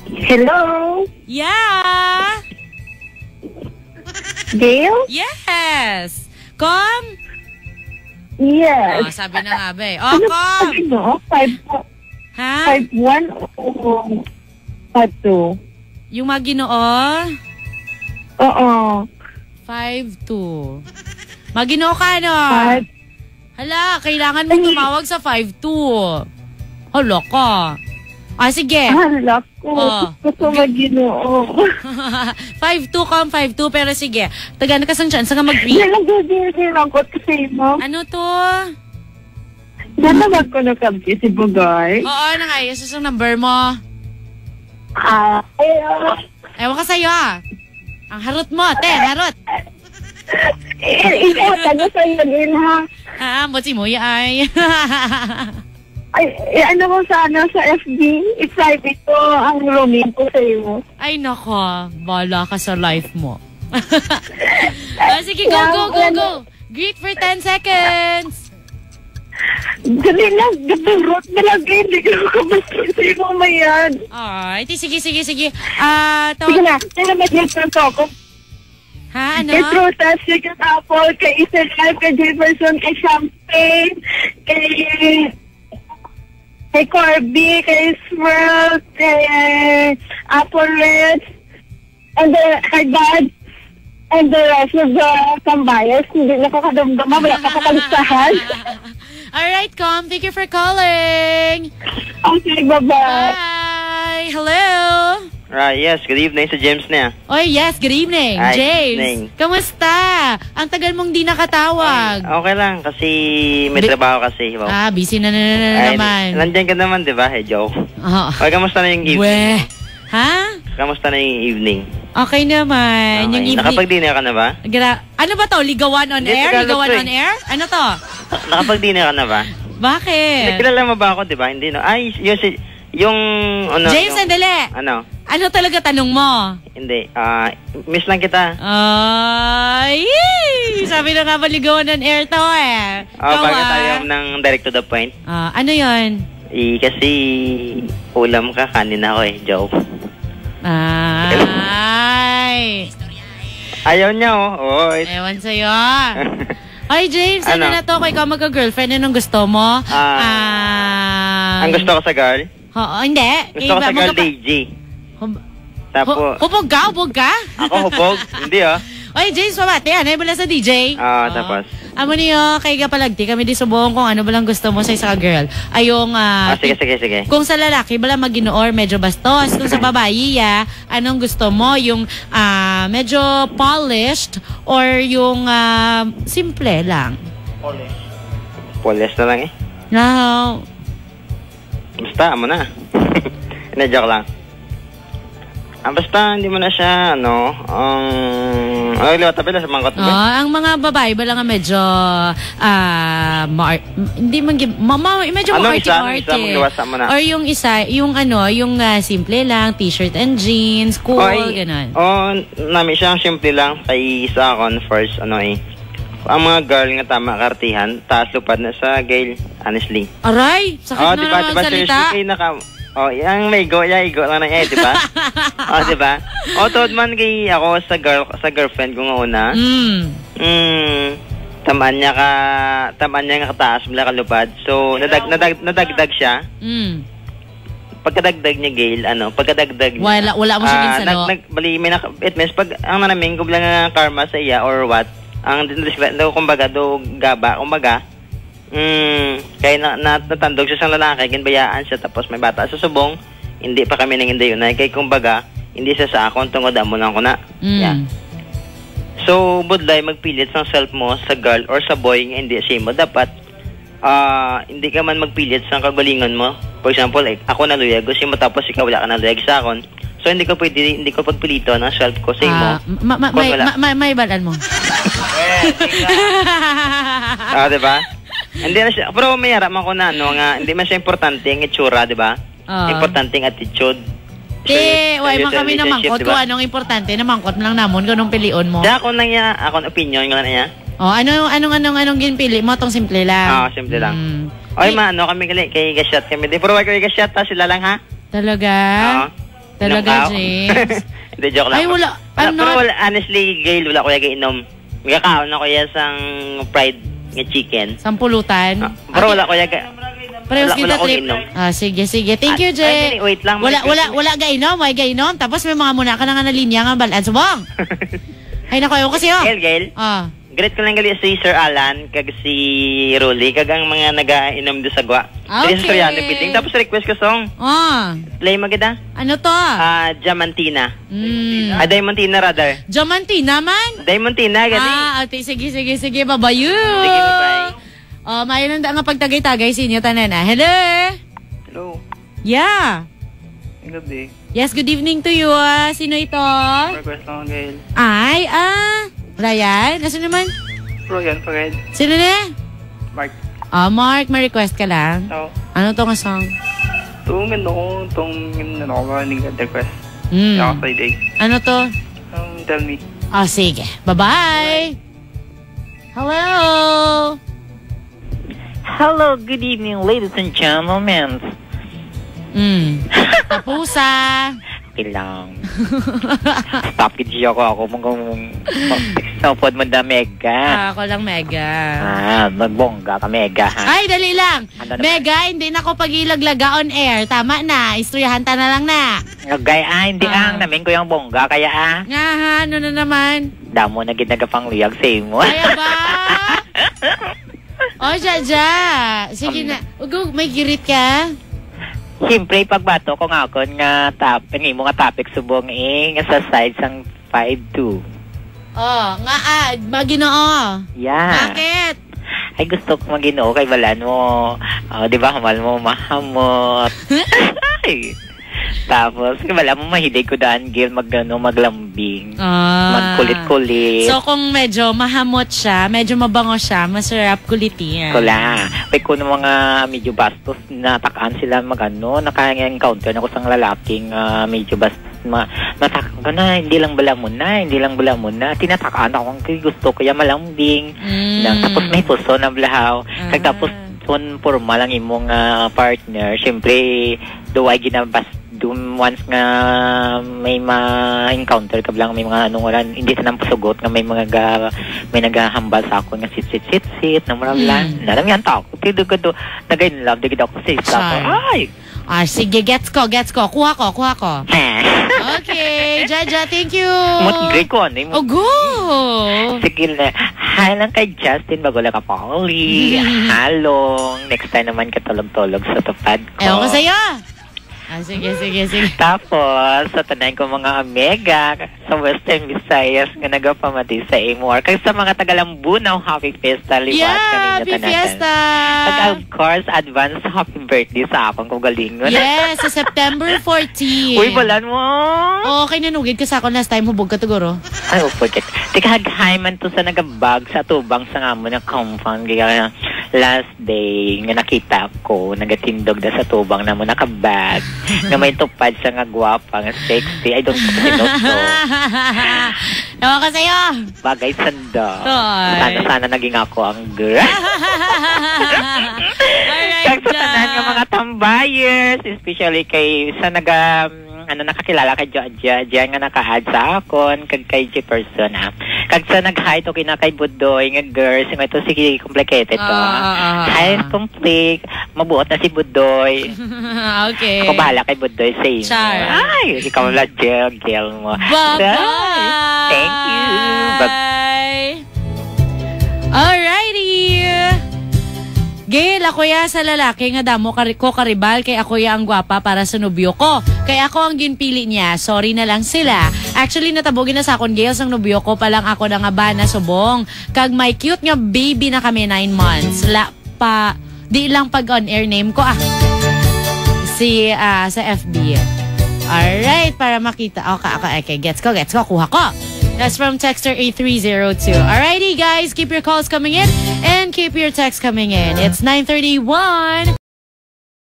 Hello? Yeah! Gail? Yes! Kom? Yes. Oh, sabi na nga ba eh. Oh, Kom! Ano? 5'1" Ha? o 5'2"? Yung Maginoo? Oo. 5'2". Maginoo ka, no? Hala, kailangan mo tumawag sa 5'2". Hala ka. Ah, sige. Hala ko. Gusto Maginoo. 5'2", Kom, 5'2", pero sige. Taga na kasang chance ka mag-read. Nalagagigil ako kasi mo. Ano to? Nanawag ko na kabisi si Bugay. Oo, ano nga, yung number mo. Ewan ka sa'yo, ah. Ang harot mo, te, harot. Ano sa'yo din, ha? Motsi mo ay. Ay, ano mo sa FB? I-private ko ang roaming ko sa'yo. Ay, nako. Bala ka sa life mo. Sige, go. Greet for 10 seconds. Dali lang, gaturot na lang kayo. Hindi ko kabaskin sa'yo mamayan. Alright, sige. Sige na, nag-get ako. Ha, ano? Kay Prutas, kay Apple, kay Israel, kay Jefferson, kay Champagne, kay Corby, kay Swirl, kay Apple Red, and kay Dad, and the rest of the tambayas. Hindi nakakadamdama, wala kakakalistahan. Alright, Kom, thank you for calling. Okay, bye-bye. Bye. Hello. Yes, good evening sa James na. Oy, yes, good evening, Hi, James. good evening. Kamusta? Ang tagal mong di nakatawag. Okay lang, kasi may trabaho kasi. Wow. Busy na naman. Nandiyan ka naman, di ba? Hey, Joe. Ay, kamusta na yung evening? Ha? Kamusta na yung evening? Okay naman. Okay. Yung evening. Nakapag-dinner ka na ba? Ano ba to? Ligawan on air? Ligawan on air? Ano to? Nakapag-dinner ka na ba? Bakit? Nakilala mo ba ako, di ba? Hindi, no? Ay, yung ano? James, sandali. Ano? Ano talaga tanong mo? Hindi. Miss lang kita. Ay! Sabi na nga ba ligawan on air to eh. Bago tayo ng direct to the point. Ano yon? Kasi ulam ka, kanin ako eh, Joe. Ay! Ayaw niya, oh. Ewan sa'yo. Ay, James, ano na to? Kung ikaw magka-girlfriend, anong gusto mo? Ang gusto ko sa girl? Oo, hindi. Gusto ko sa girl, Daisy. Tapos... Hubog ka? Ako hubog? Hindi, Oy, James, pamati. Ano yung bala sa DJ? Tapos... Amo niyo, kay Kapalagti, kami di subong kung ano balang gusto mo sa isa girl. Ayong... sige. Kung sa lalaki, bala Maginoo or medyo bastos. Kung sa babae, anong gusto mo? Yung medyo polished or yung simple lang? Polished na lang eh. No. Basta, amo na. Joke lang. Basta, hindi mo na siya, liwat na sa mangkot. Ang mga babae ba lang medyo, hindi man, medyo marty-marty. Or yung isa, yung simple lang, t-shirt and jeans, cool, ganun. Namin siyang simple lang, kay isa ako, first, ang mga girl nga tama kartihan, taas lupad na sa Gail, honestly. Aray, sakit na naman salita. Yang may igo lang na diba? Diba? Tood man kay ako sa girlfriend ko nga una. Tamaan niya nga kataas mula kalupad. So, nadagdag siya. Pagkadagdag niya, Gail, pagkadagdag niya. Wala mo siya ginsano. It means, pag ang nanaming, kublang nga karma sa iya or what, ang kumbaga, kaya natandog siya sa lalaki, ginbayaan siya, tapos may bata sa subong, hindi pa kami nanginday yun. Kaya kumbaga, hindi siya sa akong tungod mo lang ko na. So, budlay, magpilit sa self mo sa girl or sa boy, hindi siya mo. Dapat, hindi ka man magpilit sa kagalingan mo. For example, ako naluyag, gusto mo tapos ikaw wala ka naluyag sa akon. So, hindi ko pagpilito ng self ko sa imo. May balan mo. Diba? Hindi na siya, pero may harap man ko na, hindi man siya importante ang itsura, di ba? Importante ang attitude. Why man kami namangkot, kung anong importante, namangkot mo lang namon, kung anong pilion mo. Diya, ako lang niya, opinion ko lang niya. Anong ginpili mo, tong simple lang. Simple lang. Kami kay Gasyat kami. Di, pero kay Gasyat, sila lang, ha? Talaga? Talaga, Inom ka? James? Hindi, joke lang. Ay, wala. I'm Pero not... wala, honestly, Gail, wala ko yung inom. Magkakaon ako yan sang fried nga chicken. Sampulutan? Pero wala ko yung... Parehas wala kita ko trip. inom. Sige. Thank you, Ay, Jay. wait lang. Wala gainom, may gainom. Tapos may mga muna ka na nga na linya nga balan. Subong! Ay, naku, ewan ko sa'yo. Gail. Ah. Great ko lang gali si Sir Alan, kag si Rolly, kag ang mga nag-inom doon sa gwa. Okay. Sa Soriano Building. Tapos request ko song. Ah. Play maganda. Ano to? Diamantina. Mm. Diamantina rather. Diamantina man? Diamantina, gali. Okay, sige, babayu. Sige, bye-bye. Mayon nga pagtagay-tagay sa inyo, tanan na. Hello? Hello. Yeah. Gabi. Yes, good evening to you. Sino ito? Request lang, Gail. Ay, Ryan? Nasaan naman? Ryan, Fred. Sino na? Mark. Mark, may request ka lang? No. Ano to nga song? Itong request. Friday. Ano to? Tell me. Sige. Bye-bye. Hello? Hello, good evening, ladies and gentlemen. Tapusa. Okay lang. Stop it, ako mong sapod mo da mega. Ako lang mega. Magbongga ka mega, ha? Ay, dali lang. Ano Mega, hindi na ako pagilaglaga on air. Tama na. Istoryahan ta na lang na. Hindi ang namin ko yung bongga, kaya Nga ha, ano na naman? damo na ginagapang luyag sa imo. Kaya ba? Jaja. Sige na. Ugog, may girit ka? Siyempre, pagbato ko nga ako nga mo nga topic subong nga sa side sang 5-2. Maginoo. Yeah. Bakit? Ay, gusto ko maginoo kay balan mo. Di ba, hamal mo mahamot. Ay. Tapos, wala mo mahilig ko daan, Gil, maglambing. Magkulit-kulit. So, kung medyo mahamot siya, medyo mabango siya, masarap kulitin. Kula. Pag ko ng mga medyo bastos, natakaan sila naka-encounter na ko sa lalaking medyo bastos. Natakaan ka na, hindi lang bala mo na. Tinatakaan ako kung gusto ko yung malambing. Tapos may puso na blahaw. Tapos, forma lang imong partner. Siyempre, duway ginabas once nga may ma-encounter ka lang may mga hindi sa nang pasugot nga may naghahambal sa ako nga sit na maramlan. Nalang yan tao. Tido ko do nagain love digid ako sa isa ko. Ay. Sige, gets ko. Kuha ko. Okay, Jaja, thank you. Great ko ano. Go. Sige na. Hi lang kay Justin Bagula ka Pauli. Halong. Next time naman katulog-tulog sa tupad ko. Ewan ko sa'yo. Sige. Tapos, sa tanan ko mga Omega sa Western Visayas nga nagapamati sa Amor. Kaya sa mga Tagalambunaw, happy fiesta. Happy fiesta! At of course, advance happy birthday sa akong kugalingon. Yes, sa September 14. Uy, balan mo! Okay, nanugid ka sa akong last time, hubog ka tuguro. Ay, forget. Tika, haghay man to sa nagabag sa tubang sa nga mo na compound. Kaya last day nga nakita ko, nagatindog na sa tubang na mo nakabag. Nga may tupad sa nga gwapa, nga sexy. I don't know. Ewan ka sa'yo. Bagay sanda. Ay. Sana naging ako ang girl. Kag sa tanan nga mga tambayers, especially kay sa nakakilala kay Georgia, diyan nga naka-add sa akon, kag kay Jefferson, Kag sa nag-hi to kina kay Budoy, nga girls, nga ito sige complicated to. Hi, complete. Mabuot na si Budoy. Okay. Ako bahala kay Budoy sa inyo. Char. Ay, ikaw lang, gel mo. Bye-bye. Thank you. Bye. Alrighty. Gail, ako ya sa lalaki nga damo ko karibal kay ako ya ang gwapa para sa nobyo ko. Kaya ako ang ginpili niya. Sorry na lang sila. Actually, natabogin na sa akon Gail sang nobyo ko pa lang ako na nga ba na subong. Kag may cute nga baby na kami 9 months. Di lang pag on air name ko sa FB. Alright, para makita. Okay, gets ko, kuha ko. That's from Texter 8302. Alrighty, guys, keep your calls coming in and keep your texts coming in. It's 9:31.